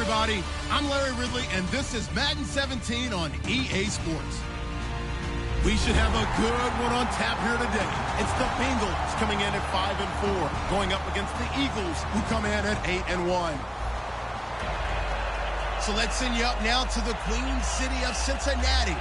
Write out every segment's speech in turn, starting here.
everybody. I'm Larry Ridley, and this is Madden 17 on EA Sports. We should have a good one on tap here today. It's the Bengals coming in at 5-4, going up against the Eagles, who come in at 8-1. So let's send you up now to the Queen City of Cincinnati.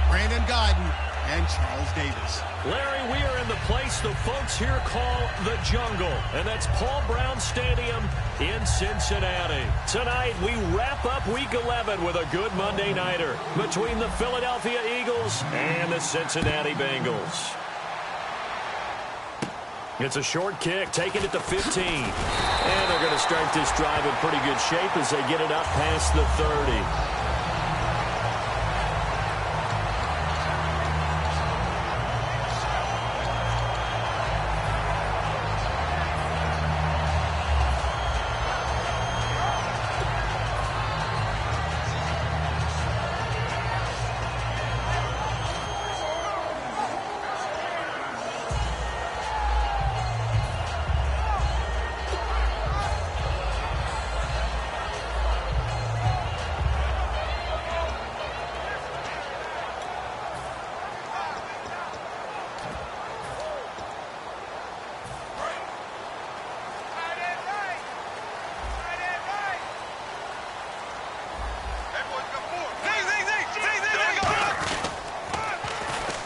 Brandon Godden and Charles Davis. Larry, we are in the place the folks here call the Jungle, and that's Paul Brown Stadium in Cincinnati. Tonight, we wrap up Week 11 with a good Monday nighter between the Philadelphia Eagles and the Cincinnati Bengals. It's a short kick, taking it to 15. And they're going to start this drive in pretty good shape as they get it up past the 30.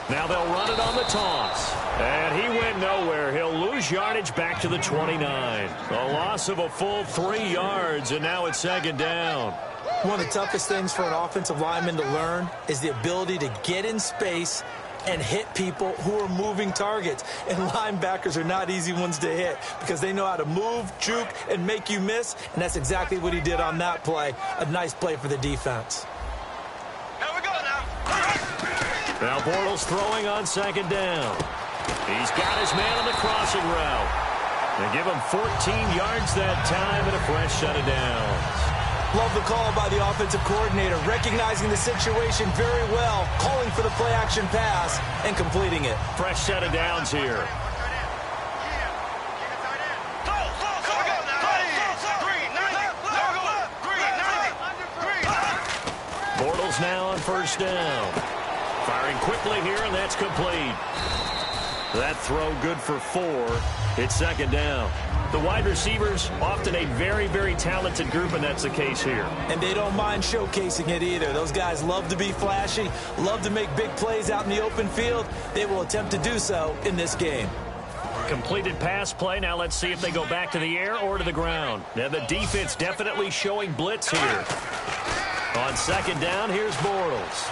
Now they'll run it on the toss. And he went nowhere. He'll lose yardage back to the 29. A loss of a full 3 yards, and now it's second down. One of the toughest things for an offensive lineman to learn is the ability to get in space and hit people who are moving targets. And linebackers are not easy ones to hit because they know how to move, juke, and make you miss. And that's exactly what he did on that play. A nice play for the defense. Now Bortles throwing on second down. He's got his man on the crossing route. They give him 14 yards that time and a fresh set of downs. Love the call by the offensive coordinator, recognizing the situation very well, calling for the play-action pass and completing it. Fresh set of downs here. Bortles now on first down. Firing quickly here, and that's complete. That throw good for 4. It's second down. The wide receivers, often a very, very talented group, and that's the case here. And they don't mind showcasing it either. Those guys love to be flashy, love to make big plays out in the open field. They will attempt to do so in this game. Completed pass play. Now let's see if they go back to the air or to the ground. Now the defense definitely showing blitz here. On second down, here's Bortles.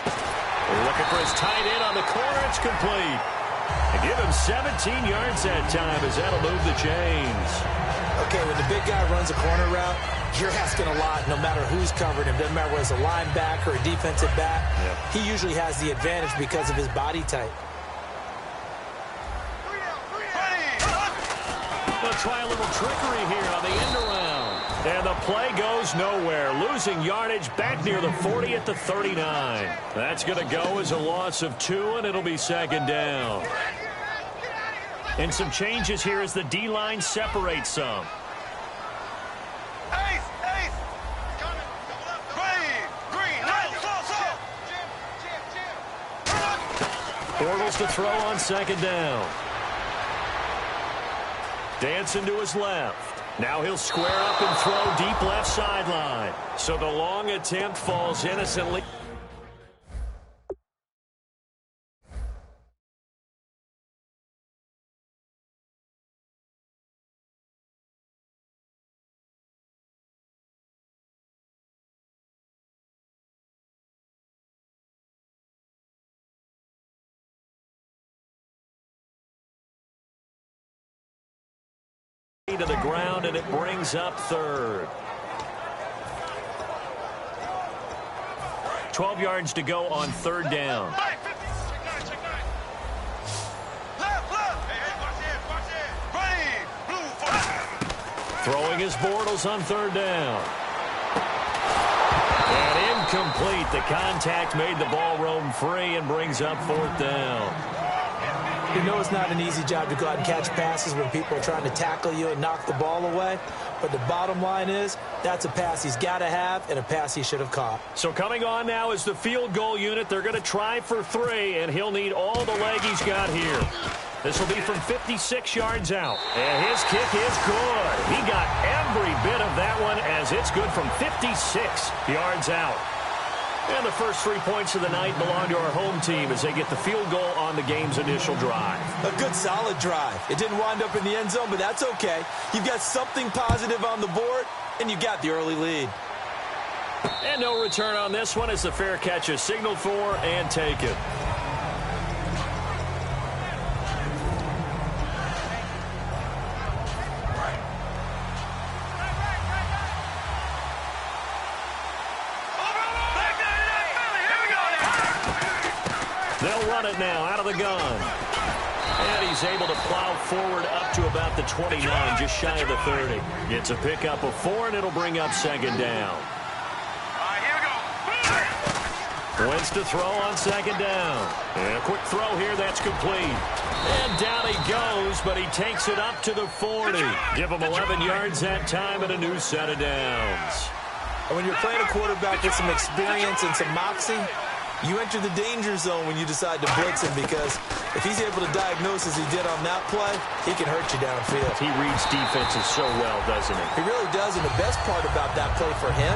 Looking for his tight end on the corner. It's complete. And give him 17 yards that time as that'll move the chains. Okay, when the big guy runs a corner route, you're asking a lot no matter who's covering him. Doesn't matter whether it's a linebacker or a defensive back. Yep. He usually has the advantage because of his body type. They'll try a little trickery here on the end around. And the play goes nowhere. Losing yardage back near the 40 at the 39. That's going to go as a loss of 2, and it'll be second down. And some changes here as the D-line separates some. Bortles to throw on second down. Dancing to his left. Now he'll square up and throw deep left sideline. So the long attempt falls innocently. To the ground, and it brings up third. 12 yards to go on third down. Throwing his Bortles on third down. And incomplete. The contact made the ball roam free and brings up fourth down. You know it's not an easy job to go out and catch passes when people are trying to tackle you and knock the ball away. but the bottom line is that's a pass he's got to have and a pass he should have caught. So coming on now is the field goal unit. They're going to try for 3, and he'll need all the leg he's got here. This will be from 56 yards out. And his kick is good. He got every bit of that one as it's good from 56 yards out. And the first 3 points of the night belong to our home team as they get the field goal on the game's initial drive. A good, solid drive. It didn't wind up in the end zone, but that's okay. You've got something positive on the board, and you got the early lead. And no return on this one as the fair catch is signaled for and taken. They'll run it now out of the gun. And he's able to plow forward up to about the 29, just shy of the 30. It's a pickup of 4, and it'll bring up second down. Wentz to throw on second down. And a quick throw here, that's complete. And down he goes, but he takes it up to the 40. Give him 11 yards that time and a new set of downs. And when you're playing a quarterback with some experience and some moxie, you enter the danger zone when you decide to blitz him, because if he's able to diagnose as he did on that play, he can hurt you downfield. He reads defenses so well, doesn't he? He really does, and the best part about that play for him,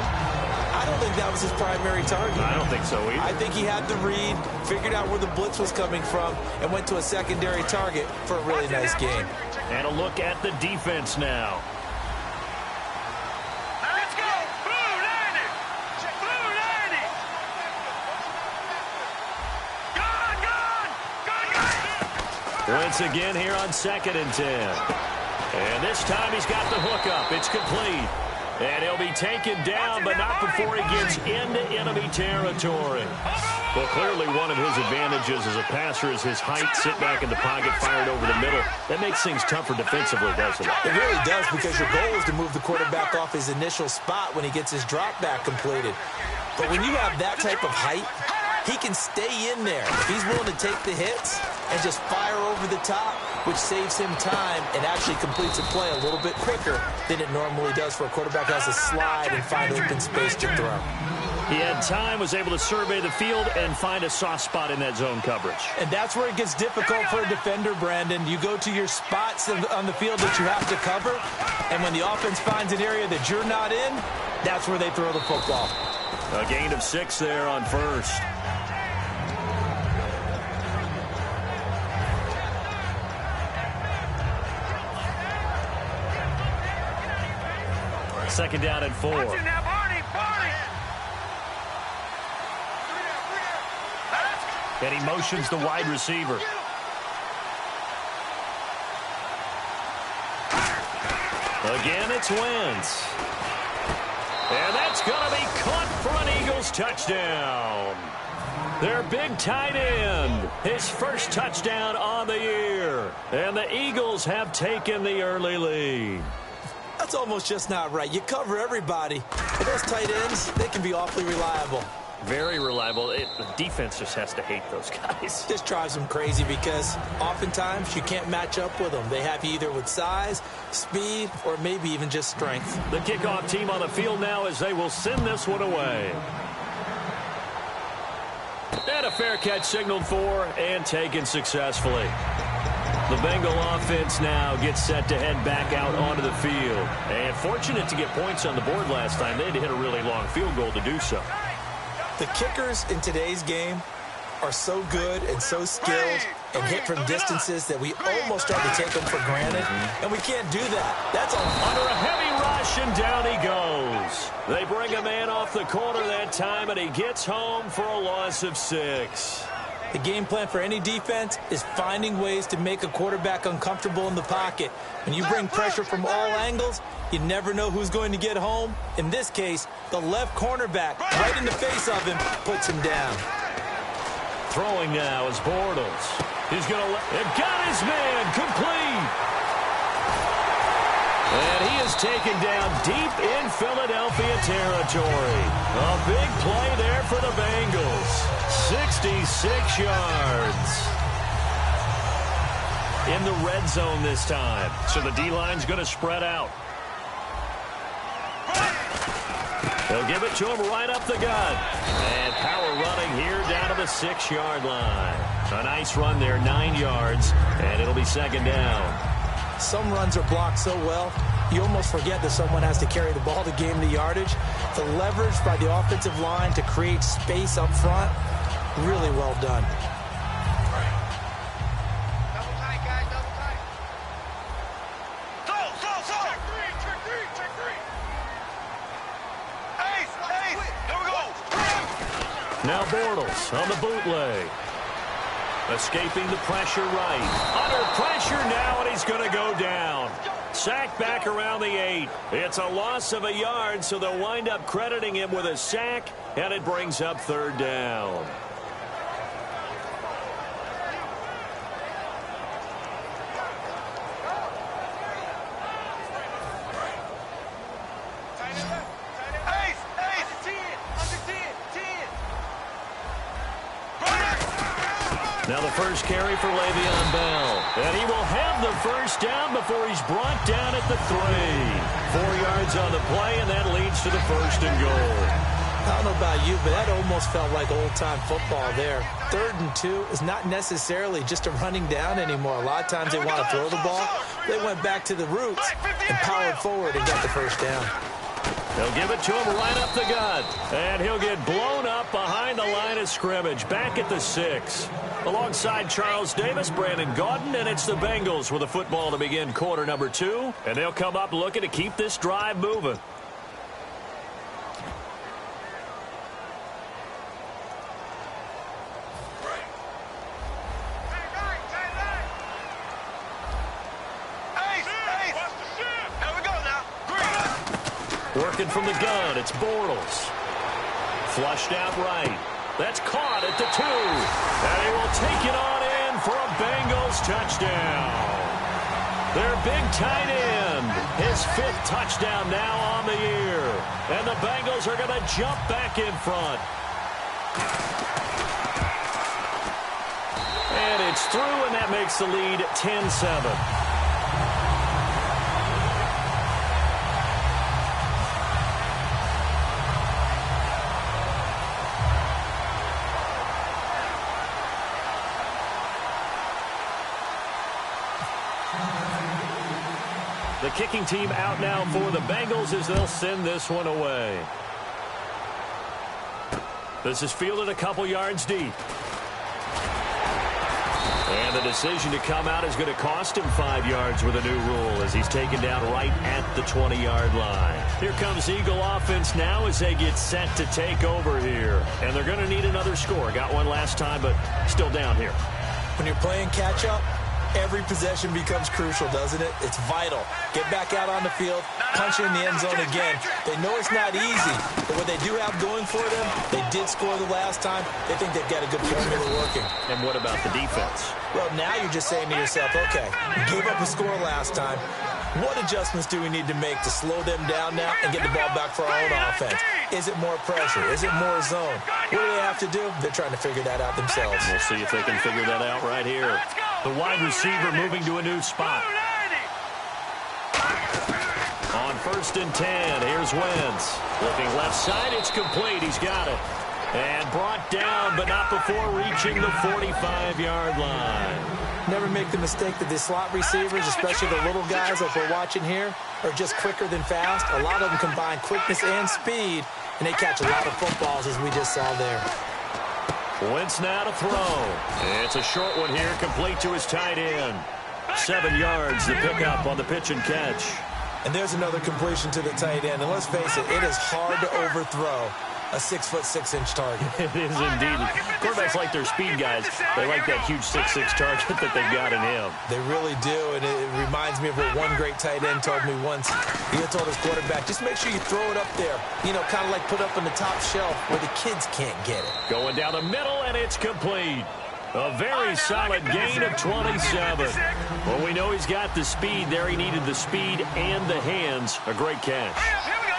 I don't think that was his primary target. I don't think so either. I think he had the read, figured out where the blitz was coming from, and went to a secondary target for a really nice game. And a look at the defense now. Wentz again here on 2nd and 10. And this time he's got the hookup. It's complete. And he'll be taken down, but not before he gets into enemy territory. Well, clearly one of his advantages as a passer is his height. Sit back in the pocket, fired over the middle. That makes things tougher defensively, doesn't it? It really does, because your goal is to move the quarterback off his initial spot when he gets his drop back completed. But when you have that type of height, he can stay in there. If he's willing to take the hits and just fire over the top, which saves him time and actually completes a play a little bit quicker than it normally does for a quarterback who has to slide and find open space to throw. He had time, was able to survey the field and find a soft spot in that zone coverage. And that's where it gets difficult for a defender, Brandon. You go to your spots on the field that you have to cover, and when the offense finds an area that you're not in, that's where they throw the football. A gain of 6 there on first. Second down and 4. And he motions the wide receiver. Again, it's Wentz. And that's going to be caught for an Eagles touchdown. Their big tight end, his first touchdown on the year. And the Eagles have taken the early lead. That's almost just not right. You cover everybody. But those tight ends, they can be awfully reliable. Very reliable. The defense just has to hate those guys. This drives them crazy because oftentimes you can't match up with them. They have you either with size, speed, or maybe even just strength. The kickoff team on the field now as they will send this one away. And a fair catch signaled for and taken successfully. The Bengal offense now gets set to head back out onto the field. And fortunate to get points on the board last time. They had to hit a really long field goal to do so. The kickers in today's game are so good and so skilled and hit from distances that we almost start to take them for granted, and we can't do that. That's under a heavy rush, and down he goes. They bring a man off the corner that time, and he gets home for a loss of 6. The game plan for any defense is finding ways to make a quarterback uncomfortable in the pocket. When you bring pressure from all angles, you never know who's going to get home. In this case, the left cornerback, right in the face of him, puts him down. Throwing now is Bortles. He's going to let... got his man complete. And he is taken down deep in Philadelphia territory. A big play there for the Bengals. 66 yards. In the red zone this time. So the D-line's going to spread out. They'll give it to him right up the gut. And power running here down to the 6-yard line. A nice run there, 9 yards, and it'll be second down. Some runs are blocked so well, you almost forget that someone has to carry the ball to gain the yardage. The leverage by the offensive line to create space up front, really well done. Now Bortles on the bootleg. Escaping the pressure right. Under pressure now, and he's going to go down. Sack back around the 8. It's a loss of a yard, so they'll wind up crediting him with a sack, and it brings up third down. Now the first carry for Le'Veon Bell. And he will have the first down before he's brought down at the 3. 4 yards on the play, and that leads to the first and goal. I don't know about you, but that almost felt like old-time football there. 3rd and 2 is not necessarily just a running down anymore. A lot of times they want to throw the ball. They went back to the roots and powered forward and got the first down. They'll give it to him right up the gut. And he'll get blown up behind the line of scrimmage. Back at the 6. Alongside Charles Davis, Brandon Gaudin, and it's the Bengals with the football to begin quarter number 2. And they'll come up looking to keep this drive moving. Working from the gun, it's Bortles. Flushed out right. That's caught at the 2. And he will take it on in for a Bengals touchdown. Their big tight end. His 5th touchdown now on the year. And the Bengals are going to jump back in front. And it's through, and that makes the lead 10-7. The kicking team out now for the Bengals as they'll send this one away. This is fielded a couple yards deep. And the decision to come out is going to cost him 5 yards with a new rule as he's taken down right at the 20-yard line. Here comes Eagle offense now as they get set to take over here. And they're going to need another score. Got one last time, but still down here. When you're playing catch-up, every possession becomes crucial, doesn't it? It's vital. Get back out on the field, punch in the end zone again. They know it's not easy, but what they do have going for them, they did score the last time. They think they've got a good formula working. And what about the defense? Well, now you're just saying to yourself, okay, we gave up a score last time. What adjustments do we need to make to slow them down now and get the ball back for our own offense? Is it more pressure? Is it more zone? What do they have to do? They're trying to figure that out themselves. We'll see if they can figure that out right here. The wide receiver moving to a new spot. On 1st and 10, here's Wentz. Looking left side, it's complete. He's got it. And brought down, but not before reaching the 45-yard line. Never make the mistake that the slot receivers, especially the little guys like we're watching here, are just quicker than fast. A lot of them combine quickness and speed, and they catch a lot of footballs, as we just saw there. Wentz now to throw. It's a short one here, complete to his tight end. 7 yards to pick up on the pitch and catch. And there's another completion to the tight end. And let's face it, it is hard to overthrow a 6'6" target. It is indeed. Quarterbacks like their speed guys. They like that huge 6'6" target that they've got in him. They really do, and it reminds me of what one great tight end told me once. He had told his quarterback, just make sure you throw it up there. You know, kind of like put up on the top shelf where the kids can't get it. Going down the middle, and it's complete. A very solid gain of 27. Well, we know he's got the speed there. He needed the speed and the hands. A great catch.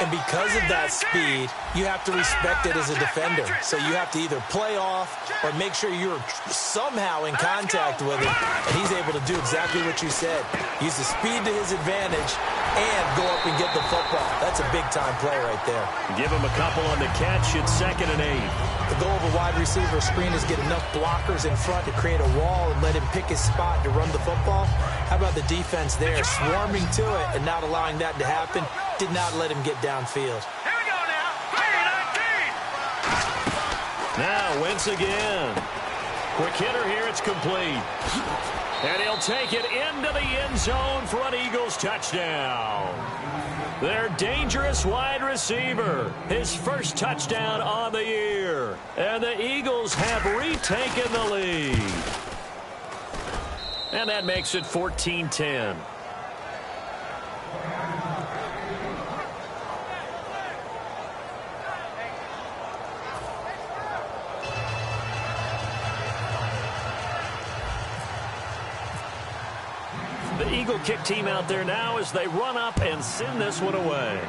And because of that speed, you have to respect it as a defender. So you have to either play off or make sure you're somehow in contact with him. And he's able to do exactly what you said. Use the speed to his advantage and go up and get the football. That's a big-time play right there. Give him a couple on the catch. It's 2nd and 8. The goal of a wide receiver screen is get enough blockers in front to create a wall and let him pick his spot to run the football. How about the defense there, swarming to it and not allowing that to happen? Did not let him get downfield. Here we go now. 3-19. Now, Wentz again. Quick hitter here. It's complete. And he'll take it into the end zone for an Eagles touchdown. Their dangerous wide receiver. His first touchdown on the year. And the Eagles have retaken the lead. And that makes it 14-10. The Eagle kick team out there now as they run up and send this one away.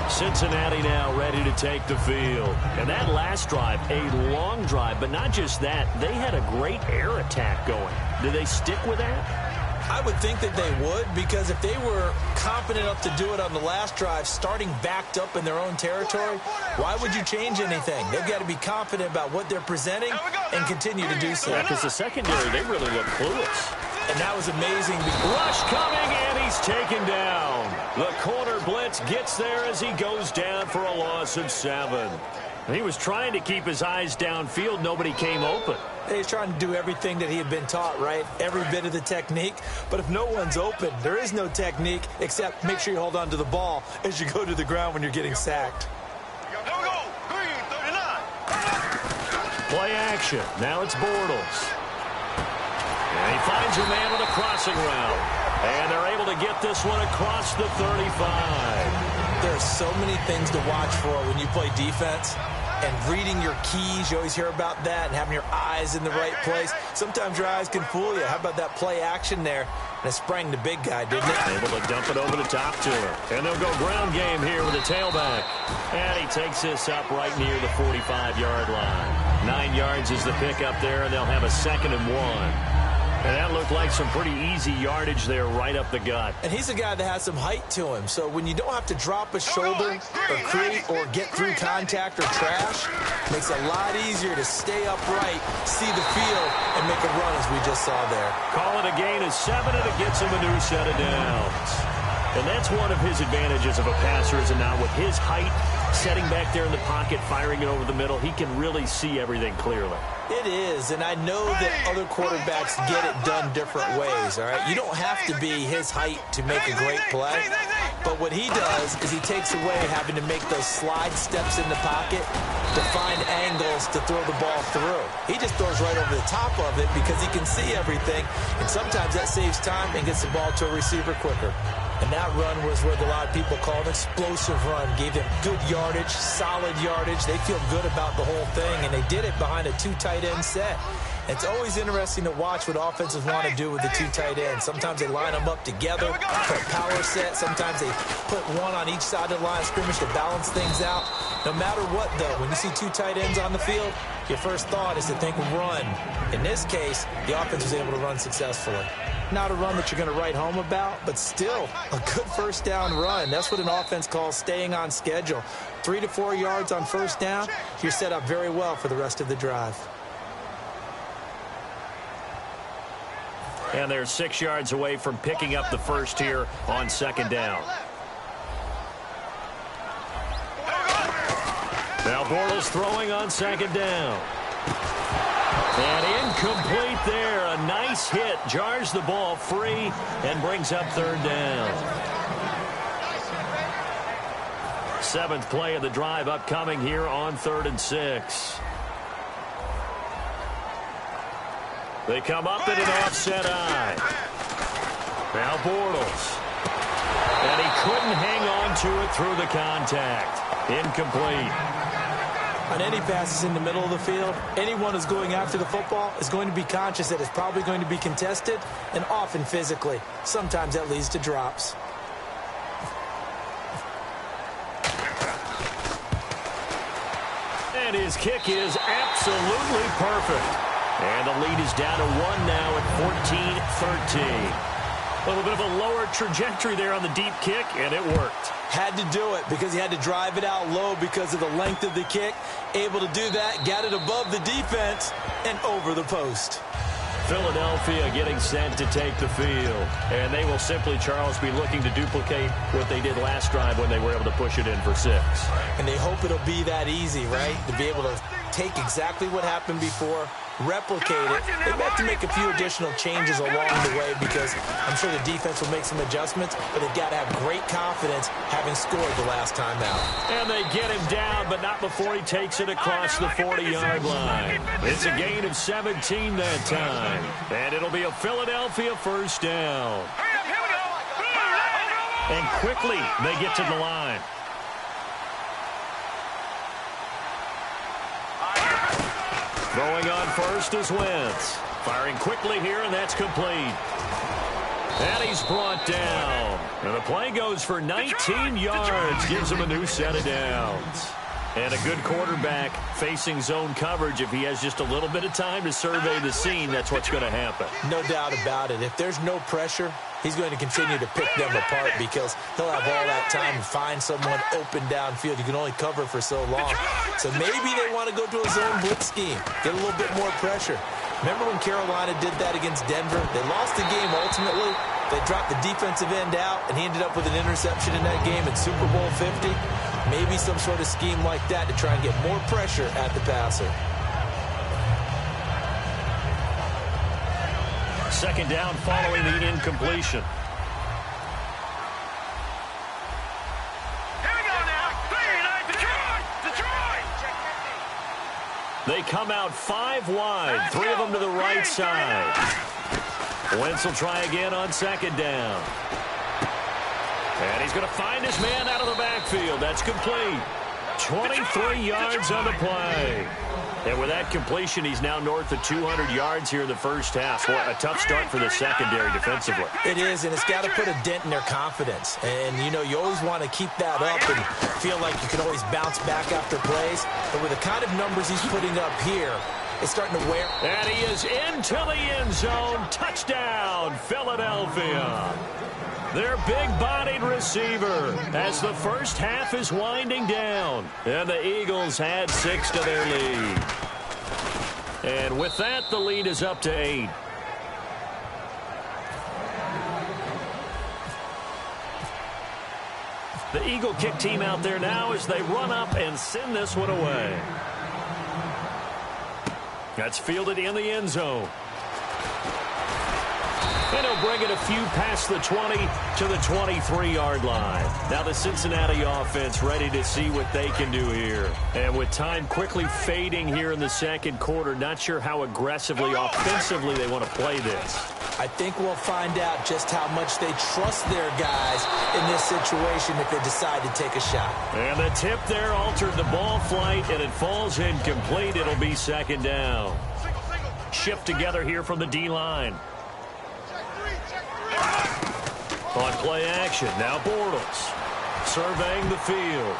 Cincinnati now ready to take the field. And that last drive, a long drive, but not just that. They had a great air attack going. Do they stick with that? I would think that they would, because if they were confident enough to do it on the last drive, starting backed up in their own territory, why would you change anything? They've got to be confident about what they're presenting and continue to do so. Because the secondary, they really look clueless. And that was amazing. Rush coming, and he's taken down. The corner blitz gets there as he goes down for a loss of 7. He was trying to keep his eyes downfield. Nobody came open. He's trying to do everything that he had been taught, right? Every bit of the technique. But if no one's open, there is no technique except make sure you hold on to the ball as you go to the ground when you're getting sacked. Here we go. 3-39. Play action. Now it's Bortles. And he finds a man with a crossing route. And they're able to get this one across the 35. There are so many things to watch for when you play defense. And reading your keys, you always hear about that, and having your eyes in the right place. Sometimes your eyes can fool you. How about that play action there? And it sprang the big guy, didn't it? Able to dump it over the top to him. And they'll go ground game here with a tailback. And he takes this up right near the 45-yard line. 9 yards is the pickup there, and they'll have a 2nd and 1. And that looked like some pretty easy yardage there right up the gut. And he's a guy that has some height to him. So when you don't have to drop a shoulder or create or get through contact or trash, it makes it a lot easier to stay upright, see the field, and make a run as we just saw there. Call it a gain of 7, and it gets him a new set of downs. And that's one of his advantages of a passer, is now with his height, setting back there in the pocket, firing it over the middle, he can really see everything clearly. It is, and I know that other quarterbacks get it done different ways, all right? You don't have to be his height to make a great play, but what he does is he takes away having to make those slide steps in the pocket to find angles to throw the ball through. He just throws right over the top of it because he can see everything, and sometimes that saves time and gets the ball to a receiver quicker. And that run was what a lot of people call an explosive run. Gave them good yardage, solid yardage. They feel good about the whole thing, and they did it behind a 2 tight end set. It's always interesting to watch what offenses want to do with the 2 tight ends. Sometimes they line them up together for a power set. Sometimes they put one on each side of the line of scrimmage to balance things out. No matter what, though, when you see 2 tight ends on the field, your first thought is to think run. In this case, the offense was able to run successfully. Not a run that you're going to write home about, but still a good first down run. That's what an offense calls staying on schedule. 3 to 4 yards on first down, you're set up very well for the rest of the drive. And they're 6 yards away from picking up the first here on 2nd down. Now Bortles throwing on 2nd down. And incomplete there. A nice hit. Jars the ball free and brings up 3rd down. 7th play of the drive upcoming here on 3rd and 6. They come up in an offset eye. Now Bortles. And he couldn't hang on to it through the contact. Incomplete. On any passes in the middle of the field, anyone who's going after the football is going to be conscious that it's probably going to be contested, and often physically. Sometimes that leads to drops. And his kick is absolutely perfect. And the lead is down to 1 now at 14-13. A little bit of a lower trajectory there on the deep kick, and it worked. Had to do it because he had to drive it out low because of the length of the kick. Able to do that, got it above the defense, and over the post. Philadelphia getting set to take the field. And they will simply, Charles, be looking to duplicate what they did last drive when they were able to push it in for 6. And they hope it'll be that easy, right? To be able to take exactly what happened before, replicate it. They have to make a few additional changes along the way because I'm sure the defense will make some adjustments, but they've got to have great confidence having scored the last time out. And they get him down, but not before he takes it across the 40-yard line. It's a gain of 17 that time. And it'll be a Philadelphia first down. And quickly, they get to the line. Throwing on first is Wentz. Firing quickly here, and that's complete. And he's brought down. And the play goes for 19 yards. Gives him a new set of downs. And a good quarterback facing zone coverage. If he has just a little bit of time to survey the scene, that's what's going to happen. No doubt about it. If there's no pressure, he's going to continue to pick them apart because he'll have all that time to find someone open downfield. You can only cover for so long. So maybe they want to go to a zone blitz scheme, get a little bit more pressure. Remember when Carolina did that against Denver? They lost the game ultimately. They dropped the defensive end out, and he ended up with an interception in that game in Super Bowl 50. Maybe some sort of scheme like that to try and get more pressure at the passer. Second down following the incompletion. Here we go now. Detroit! They come out 5 wide, 3 of them to the right side. Wentz will try again on second down. And he's going to find his man out of the backfield. That's complete. 23 yards on the play. And with that completion, he's now north of 200 yards here in the first half. Boy, a tough start for the secondary defensively. It is, and it's got to put a dent in their confidence. And, you know, you always want to keep that up and feel like you can always bounce back after plays. But with the kind of numbers he's putting up here, it's starting to wear. And he is into the end zone. Touchdown, Philadelphia. Their big-bodied receiver as the first half is winding down. And the Eagles add 6 to their lead. And with that, the lead is up to 8. The Eagle kick team out there now as they run up and send this one away. That's fielded in the end zone. And he'll bring it a few past the 20 to the 23-yard line. Now the Cincinnati offense ready to see what they can do here. And with time quickly fading here in the second quarter, not sure how aggressively, offensively they want to play this. I think we'll find out just how much they trust their guys in this situation if they decide to take a shot. And the tip there altered the ball flight, and it falls incomplete. It'll be second down. Shift together here from the D-line. On play action, now Bortles surveying the field.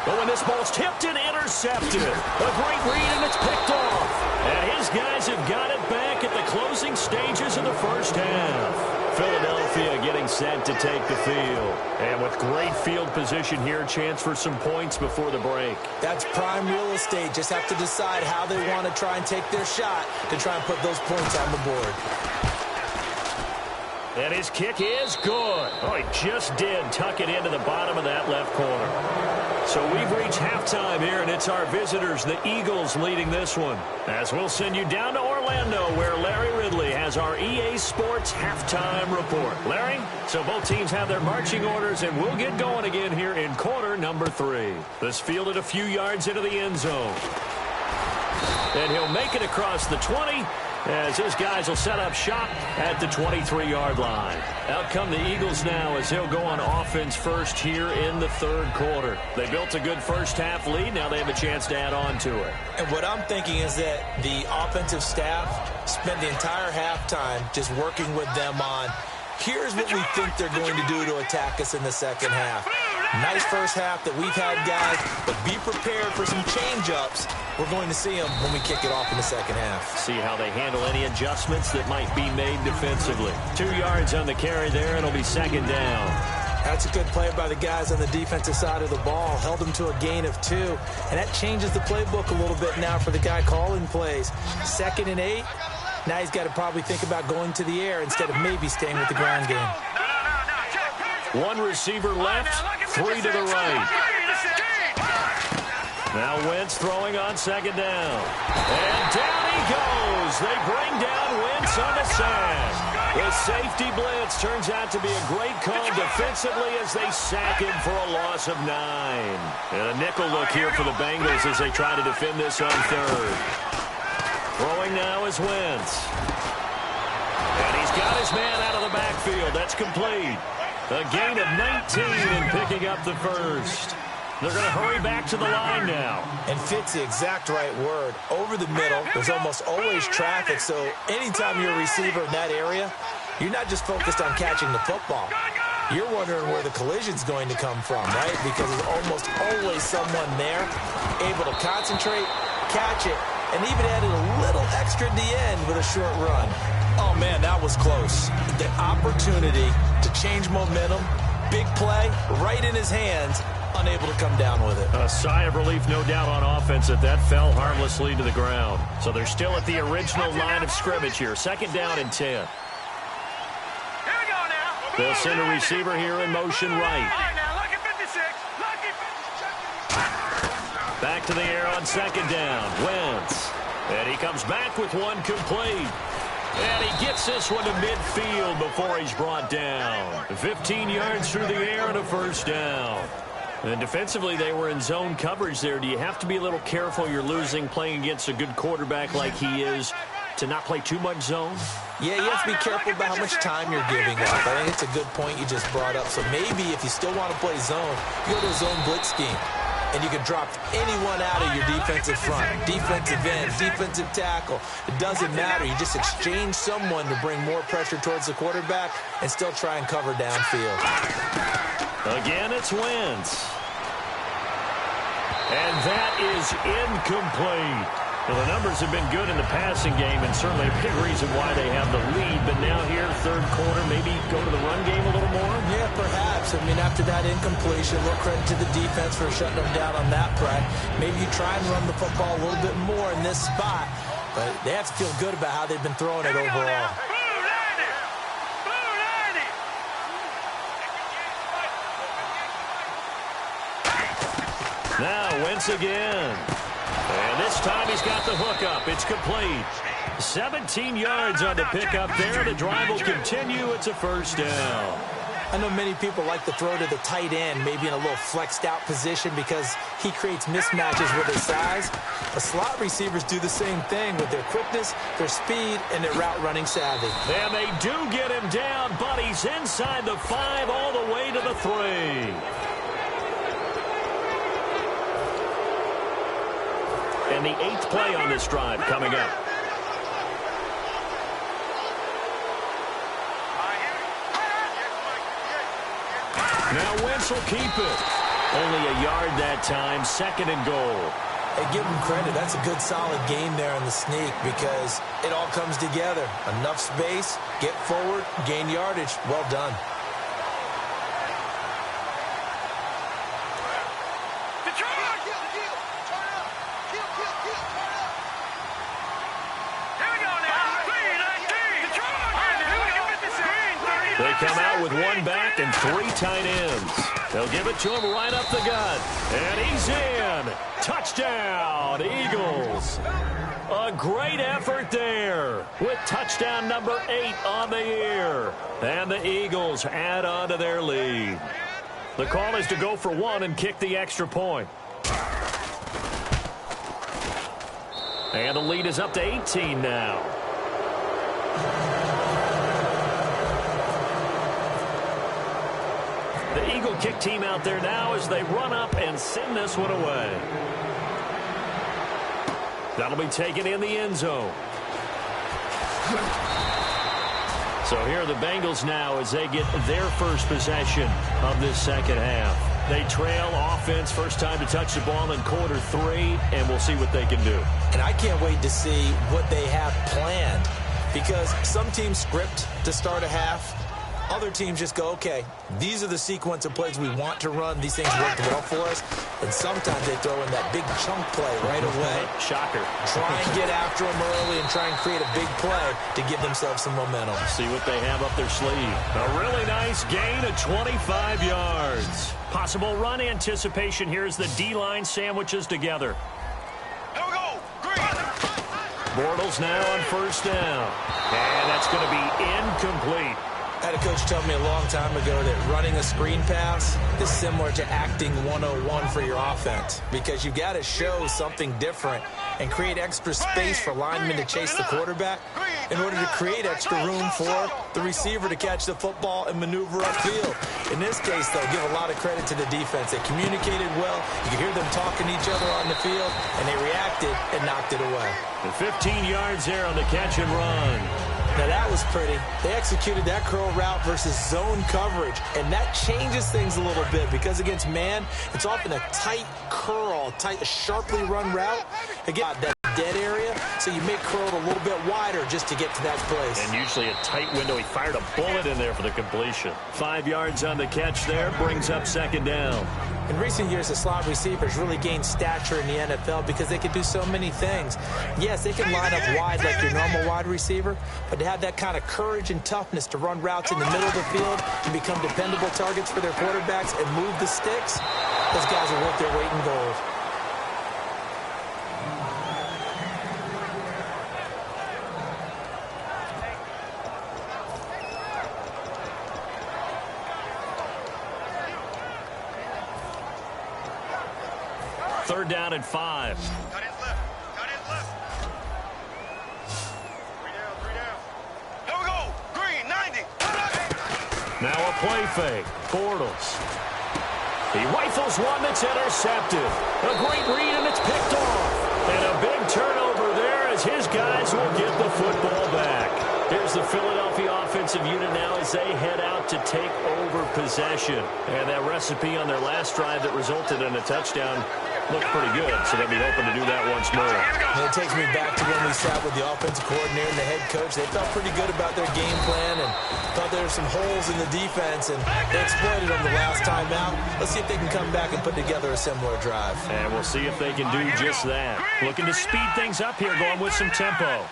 Oh, and this ball's tipped and intercepted. A great read, and it's picked off. And his guys have got it back at the closing stages of the first half. Philadelphia getting set to take the field. And with great field position here, chance for some points before the break. That's prime real estate. Just have to decide how they want to try and take their shot to try and put those points on the board. And his kick is good. Oh, he just did tuck it into the bottom of that left corner. So we've reached halftime here, and it's our visitors, the Eagles, leading this one. As we'll send you down to Orlando, where Larry Ridley has our EA Sports halftime report. Larry, so both teams have their marching orders, and we'll get going again here in quarter number 3. This fielded a few yards into the end zone. And he'll make it across the 20, as his guys will set up shop at the 23-yard line. Out come the Eagles now as they'll go on offense first here in the third quarter. They built a good first half lead. Now they have a chance to add on to it. And what I'm thinking is that the offensive staff spent the entire halftime just working with them on, here's what we think they're going to do to attack us in the second half. Nice first half that we've had, guys, but be prepared for some change-ups. We're going to see them when we kick it off in the second half. See how they handle any adjustments that might be made defensively. 2 yards on the carry there, and it'll be second down. That's a good play by the guys on the defensive side of the ball. Held them to a gain of 2, and that changes the playbook a little bit now for the guy calling plays. 2nd and 8. Now he's got to probably think about going to the air instead of maybe staying with the ground game. 1 receiver left, 3 to the right. Now Wentz throwing on second down. And down he goes. They bring down Wentz on the sack. The safety blitz turns out to be a great call defensively as they sack him for a loss of 9. And a nickel look here for the Bengals as they try to defend this on third. Throwing now is Wentz. And he's got his man out of the backfield. That's complete. A gain of 19 and picking up the first. They're going to hurry back to the line now. And fit's the exact right word. Over the middle, there's almost always traffic, so anytime you're a receiver in that area, you're not just focused on catching the football. You're wondering where the collision's going to come from, right? Because there's almost always someone there able to concentrate, catch it, and even added a little extra at the end with a short run. Oh, man, that was close. The opportunity to change momentum, big play, right in his hands, unable to come down with it. A sigh of relief, no doubt, on offense that fell harmlessly to the ground. So they're still at the original line of scrimmage here. 2nd down and 10. Here we go now. They'll send a receiver here in motion right. All right, now, lucky 56. Lucky 56. Back to the air on 2nd down. Wentz. And he comes back with 1 complete. And he gets this one to midfield before he's brought down. 15 yards through the air and a first down. And defensively, they were in zone coverage there. Do you have to be a little careful? You're losing playing against a good quarterback like he is to not play too much zone? Yeah, you have to be careful about how much time you're giving up. I think it's a good point you just brought up. So maybe if you still want to play zone, you go to a zone blitz scheme. And you can drop anyone out of your defensive front, defensive end, defensive tackle. It doesn't matter. You just exchange someone to bring more pressure towards the quarterback and still try and cover downfield. Again, it's Wentz. And that is incomplete. Well, the numbers have been good in the passing game and certainly a big reason why they have the lead. But now here, 3rd quarter, maybe go to the run game a little more? Yeah, perhaps. I mean, after that incompletion, a little credit to the defense for shutting them down on that play. Maybe you try and run the football a little bit more in this spot. But they have to feel good about how they've been throwing it overall. Now, Wentz again. And this time he's got the hook up. It's complete. 17 yards on the pickup there. The drive will continue. It's a first down. I know many people like to throw to the tight end, maybe in a little flexed out position because he creates mismatches with his size. The slot receivers do the same thing with their quickness, their speed, and their route running savvy. And they do get him down, but he's inside the 5 all the way to the 3. And the 8th play on this drive coming up. Now Wentz will keep it. Only a yard that time, 2nd and goal. Hey, give him credit. That's a good, solid game there in the sneak because it all comes together. Enough space, get forward, gain yardage. Well done. They come out with 1 back and 3 tight ends. They'll give it to him right up the gut. And he's in. Touchdown, Eagles. A great effort there with touchdown number 8 on the year. And the Eagles add on to their lead. The call is to go for 1 and kick the extra point. And the lead is up to 18 now. The Eagle kick team out there now as they run up and send this one away. That'll be taken in the end zone. So here are the Bengals now as they get their first possession of this second half. They trail offense, first time to touch the ball in quarter 3, and we'll see what they can do. And I can't wait to see what they have planned, because some teams script to start a half. Other teams just go, okay, these are the sequence of plays we want to run. These things worked well for us. And sometimes they throw in that big chunk play right away. Shocker. Try and get after them early and try and create a big play to give themselves some momentum. See what they have up their sleeve. A really nice gain of 25 yards. Possible run anticipation here as the D-line sandwiches together. Here we go. Green. Bortles now on first down. And that's going to be incomplete. I had a coach tell me a long time ago that running a screen pass is similar to acting 101 for your offense, because you've got to show something different and create extra space for linemen to chase the quarterback in order to create extra room for the receiver to catch the football and maneuver upfield. In this case, though, give a lot of credit to the defense. They communicated well. You could hear them talking to each other on the field, and they reacted and knocked it away. And 15 yards there on the catch and run. Now, that was pretty. They executed that curl route versus zone coverage, and that changes things a little bit because against man, it's often a tight curl, sharply run route. Again, that dead area, so you make curl a little bit wider just to get to that place. And usually a tight window. He fired a bullet in there for the completion. 5 yards on the catch there, brings up second down. In recent years, the slot receivers really gained stature in the NFL because they can do so many things. Yes, they can line up wide like your normal wide receiver, but to have that kind of courage and toughness to run routes in the middle of the field and become dependable targets for their quarterbacks and move the sticks, those guys are worth their weight in gold. Third down and 5. Cut his left. Cut his left. 3 down, 3 down. Here we go. Green, 90. Now a play fake. Bortles. He rifles one that's intercepted. A great read, and it's picked off. And a big turnover there as his guys will get the football back. Here's the Philadelphia offensive unit now as they head out to take over possession. And that recipe on their last drive that resulted in a touchdown looked pretty good, so they'll be hoping to do that once more. And it takes me back to when we sat with the offensive coordinator and the head coach. They felt pretty good about their game plan and thought there were some holes in the defense, and they exploited them the last time out. Let's see if they can come back and put together a similar drive. And we'll see if they can do just that. Looking to speed things up here, going with some tempo.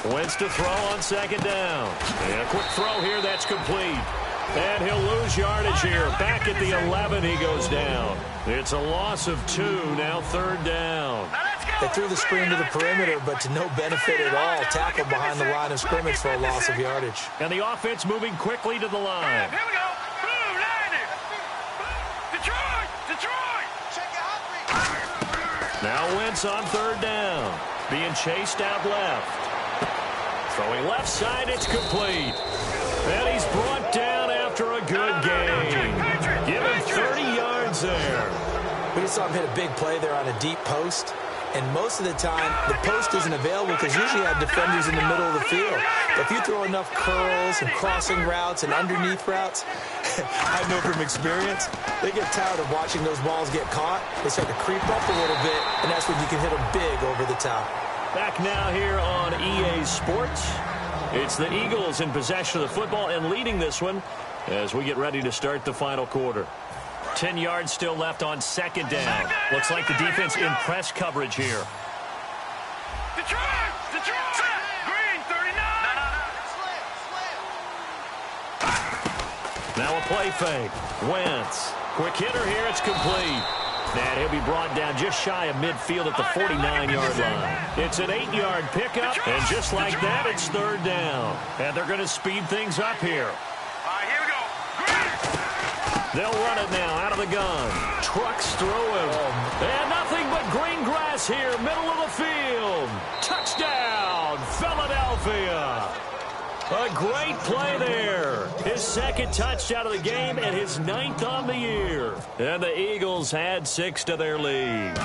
Wentz to throw on second down. And a quick throw here, that's complete. And he'll lose yardage here. Back at the 11, he goes down. It's a loss of 2, now third down. They threw the screen to the perimeter, but to no benefit at all. Tackled behind the line of scrimmage for a loss of yardage. And the offense moving quickly to the line. Here we go. Blue, 90. Detroit. Detroit. Now Wentz on third down. Being chased out left. Throwing left side, it's complete. And he's brought down after a good gain. Give him 30 yards there. We just saw him hit a big play there on a deep post. And most of the time, the post isn't available because usually you have defenders in the middle of the field. But if you throw enough curls and crossing routes and underneath routes, I know from experience, they get tired of watching those balls get caught. They start to creep up a little bit, and that's when you can hit them big over the top. Back now here on EA Sports. It's the Eagles in possession of the football and leading this one as we get ready to start the final quarter. 10 yards still left on second down. Looks like the defense in press coverage here. Detroit. Detroit. Green, 39. Now a play fake. Wentz. Quick hitter here. It's complete. And he'll be brought down just shy of midfield at the 49-yard line. It's an 8-yard pickup, and just like that, it's third down. And they're going to speed things up here. All right, here we go. Green. They'll run it now out of the gun. Trucks through him. And nothing but green grass here, middle of the field. Touchdown, Philadelphia. A great play there. His second touchdown of the game and his 9th on the year. And the Eagles add 6 to their lead.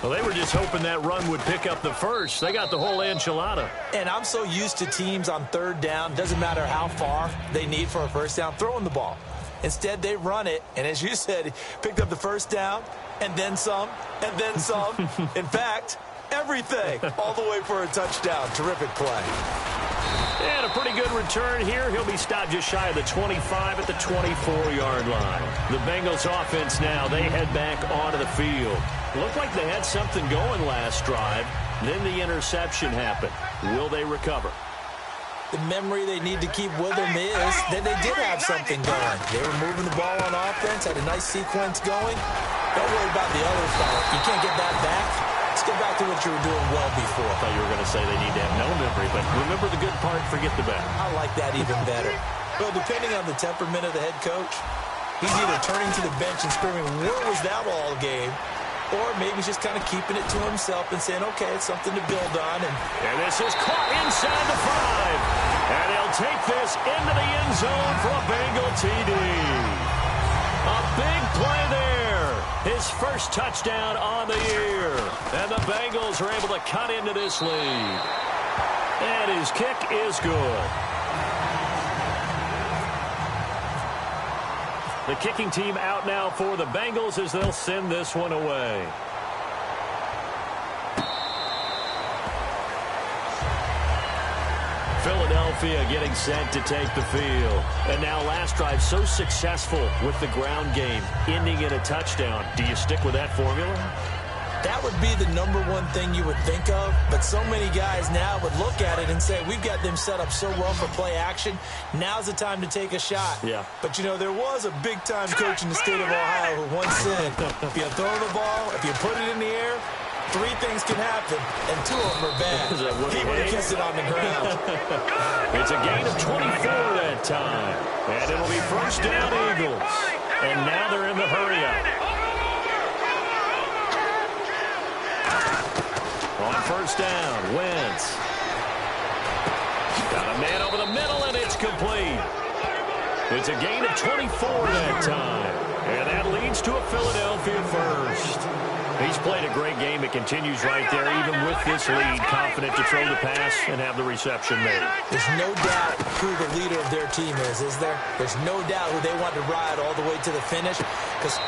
Well, they were just hoping that run would pick up the first. They got the whole enchilada. And I'm so used to teams on third down, doesn't matter how far they need for a first down, throwing the ball. Instead, they run it, and as you said, picked up the first down, and then some, and then some. In fact, everything, all the way for a touchdown. Terrific play. And a pretty good return here. He'll be stopped just shy of the 25 at the 24-yard line. The Bengals offense now, they head back onto the field. Looked like they had something going last drive. Then the interception happened. Will they recover? The memory they need to keep with them is that they did have something going. They were moving the ball on offense, had a nice sequence going. Don't worry about the other fella. You can't get that back. Let's get back to what you were doing well before. I thought you were going to say they need to have no memory, but remember the good part, forget the bad. I like that even better. Well, depending on the temperament of the head coach, he's either turning to the bench and screaming, "Where was that all game?" Or maybe he's just kind of keeping it to himself and saying, okay, it's something to build on. And this is caught inside the 5. And he'll take this into the end zone for a Bengal TD. A big play there. His first touchdown on the year. And the Bengals are able to cut into this lead. And his kick is good. The kicking team out now for the Bengals as they'll send this one away. Philadelphia getting set to take the field. And now last drive so successful with the ground game, ending in a touchdown. Do you stick with that formula? That would be the number one thing you would think of, but so many guys now would look at it and say, we've got them set up so well for play action. Now's the time to take a shot. Yeah. But, you know, there was a big-time coach in the state of Ohio who once said, if you throw the ball, if you put it in the air, 3 things can happen, and 2 of them are bad. He would have kissed it on the ground. It's a gain of 24 that time. And it'll be first down Eagles. And now they're in the hurry-up. On first down, Wentz. Got a man over the middle, and it's complete. It's a gain of 24 that time. And that leads to a Philadelphia first. He's played a great game. It continues right there, even with this lead, confident to throw the pass and have the reception made. There's no doubt who the leader of their team is there? There's no doubt who they want to ride all the way to the finish.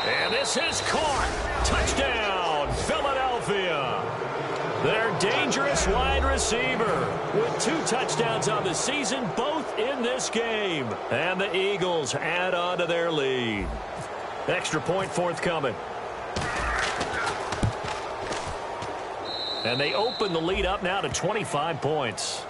And this is caught. Touchdown, Philadelphia. Their dangerous wide receiver with 2 touchdowns on the season, both in this game. And the Eagles add on to their lead. Extra point forthcoming. And they open the lead up now to 25 points.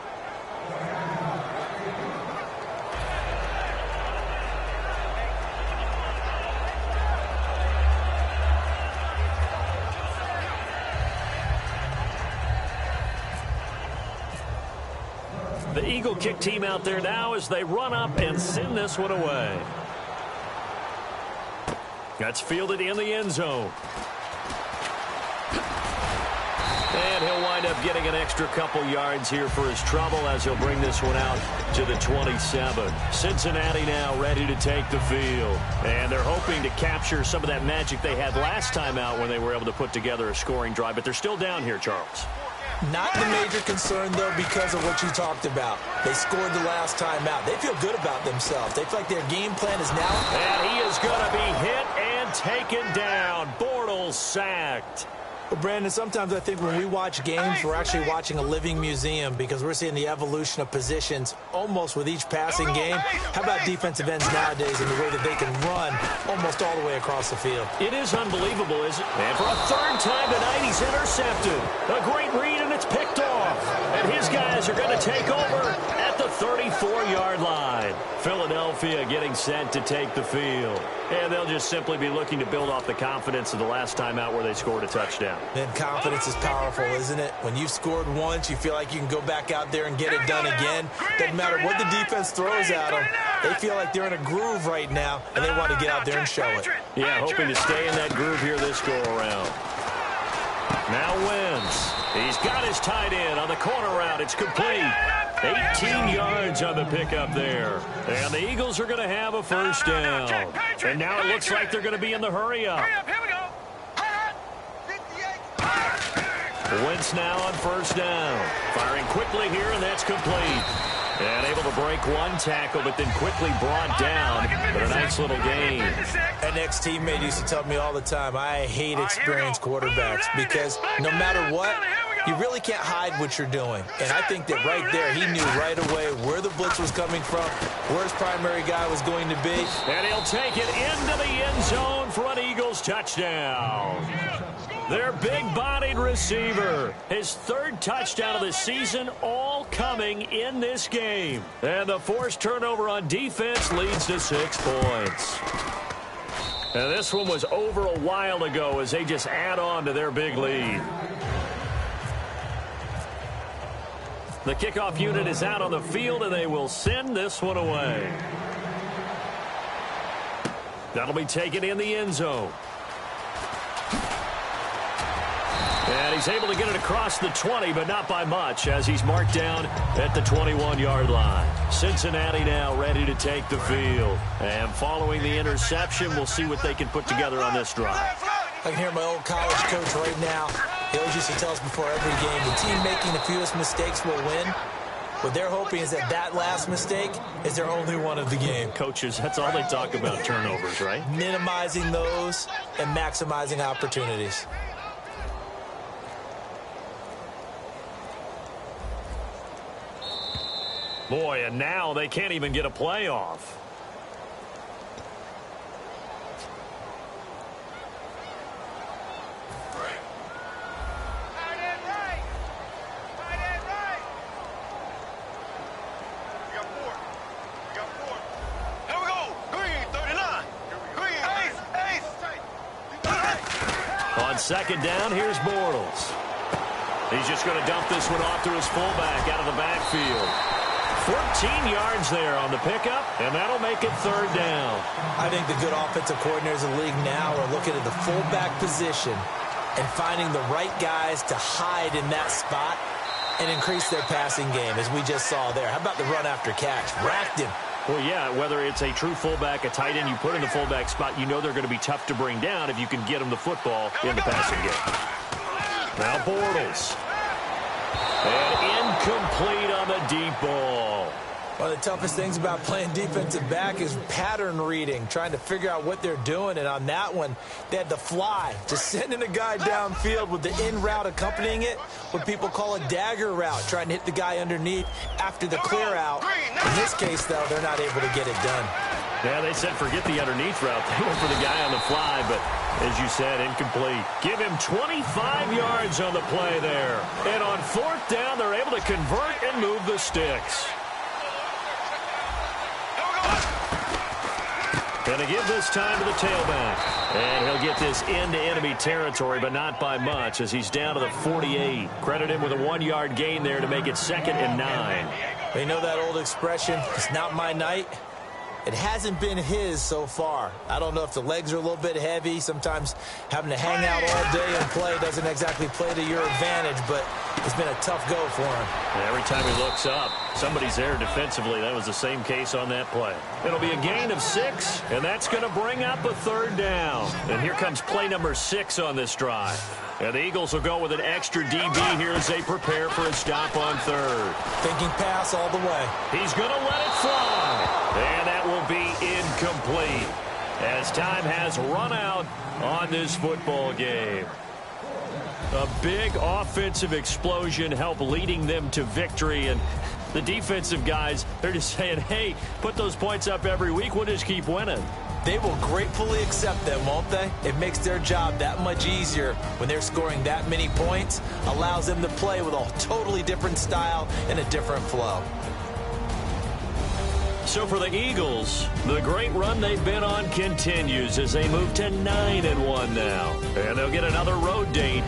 The Eagle kick team out there now as they run up and send this one away. That's fielded in the end zone. And he'll wind up getting an extra couple yards here for his trouble as he'll bring this one out to the 27. Cincinnati now ready to take the field. And they're hoping to capture some of that magic they had last time out when they were able to put together a scoring drive. But they're still down here, Charles. Not the major concern, though, because of what you talked about. They scored the last time out. They feel good about themselves. They feel like their game plan is now. And he is going to be hit and taken down. Bortles sacked. Well, Brandon, sometimes I think when we watch games, we're actually watching a living museum because we're seeing the evolution of positions almost with each passing game. How about defensive ends nowadays and the way that they can run almost all the way across the field? It is unbelievable, isn't it? And for a 3rd time tonight, he's intercepted. A great read, and it's picked off. And his guys are going to take over at the 34-yard line. Philadelphia getting set to take the field. And they'll just simply be looking to build off the confidence of the last time out where they scored a touchdown. And confidence is powerful, isn't it? When you've scored once, you feel like you can go back out there and get it done again. Doesn't matter what the defense throws at them. They feel like they're in a groove right now, and they want to get out there and show it. Yeah, hoping to stay in that groove here this go-around. Now Wentz. He's got his tight end on the corner route. It's complete. 18 yards on the pickup there. And the Eagles are going to have a first down. And now it looks like they're going to be in the hurry-up. Here we go. Wentz now on first down. Firing quickly here, and that's complete. And able to break one tackle, but then quickly brought down. But a nice little gain. An ex-teammate used to tell me all the time, I hate experienced quarterbacks because no matter what, you really can't hide what you're doing. And I think that right there, he knew right away where the blitz was coming from, where his primary guy was going to be. And he'll take it into the end zone for an Eagles touchdown. Their big-bodied receiver, his third touchdown of the season, all coming in this game. And the forced turnover on defense leads to 6 points. And this one was over a while ago as they just add on to their big lead. The kickoff unit is out on the field, and they will send this one away. That'll be taken in the end zone. And he's able to get it across the 20, but not by much, as he's marked down at the 21-yard line. Cincinnati now ready to take the field. And following the interception, we'll see what they can put together on this drive. I can hear my old college coach right now. He always used to tell us before every game, the team making the fewest mistakes will win. What they're hoping is that that last mistake is their only one of the game. Coaches, that's all they talk about, turnovers, right? Minimizing those and maximizing opportunities. Boy, and now they can't even get a playoff. On second down, here's Bortles. He's just going to dump this one off to his fullback out of the backfield. 14 yards there on the pickup, and that'll make it third down. I think the good offensive coordinators in the league now are looking at the fullback position and finding the right guys to hide in that spot and increase their passing game, as we just saw there. How about the run after catch? Racked him. Well, yeah, whether it's a true fullback, a tight end you put in the fullback spot, you know they're going to be tough to bring down if you can get them the football in the passing game. Now Bortles. And incomplete on the deep ball. One of the toughest things about playing defensive back is pattern reading, trying to figure out what they're doing. And on that one, they had the fly, just sending a guy downfield with the in route accompanying it, what people call a dagger route, trying to hit the guy underneath after the clear out. In this case, though, they're not able to get it done. Yeah, they said forget the underneath route. They went for the guy on the fly, but as you said, incomplete. Give him 25 yards on the play there. And on fourth down, they're able to convert and move the sticks. Going to give this time to the tailback. And he'll get this into enemy territory, but not by much, as he's down to the 48. Credit him with a 1-yard gain there to make it 2nd and 9. You know that old expression, it's not my night? It hasn't been his so far. I don't know if the legs are a little bit heavy. Sometimes having to hang out all day and play doesn't exactly play to your advantage, but it's been a tough go for him. And every time he looks up, somebody's there defensively. That was the same case on that play. It'll be a gain of 6, and that's going to bring up a third down. And here comes play number 6 on this drive. And the Eagles will go with an extra DB here as they prepare for a stop on third. Thinking pass all the way. He's going to let it fly. And that will be incomplete as time has run out on this football game. A big offensive explosion helped leading them to victory. And the defensive guys, they're just saying, hey, put those points up every week. We'll just keep winning. They will gratefully accept them, won't they? It makes their job that much easier when they're scoring that many points. Allows them to play with a totally different style and a different flow. So for the Eagles, the great run they've been on continues as they move to 9-1 now. And they'll get another road date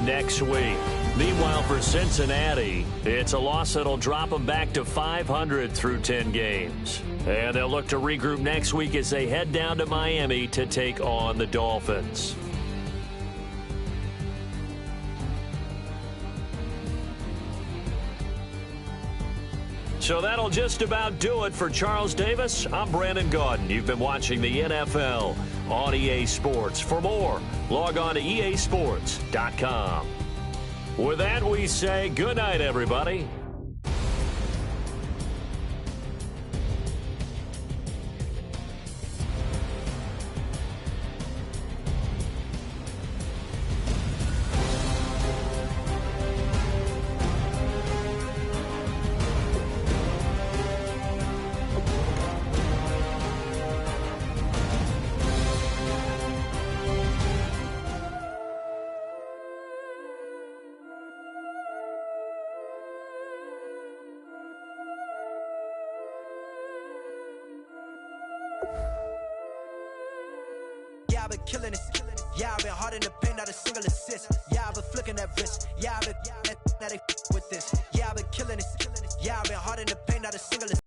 next week. Meanwhile, for Cincinnati, it's a loss that'll drop them back to 500 through 10 games. And they'll look to regroup next week as they head down to Miami to take on the Dolphins. So that'll just about do it for Charles Davis. I'm Brandon Gaudin. You've been watching the NFL on EA Sports. For more, log on to easports.com. With that, we say good night, everybody. Yeah, I've been killing it. Yeah, I've been hard in the paint, not a single assist. Yeah, I've been flicking that wrist. Yeah, I've been that they with this. Yeah, I've been killing it. Yeah, I've been hard in the paint, not a single assist.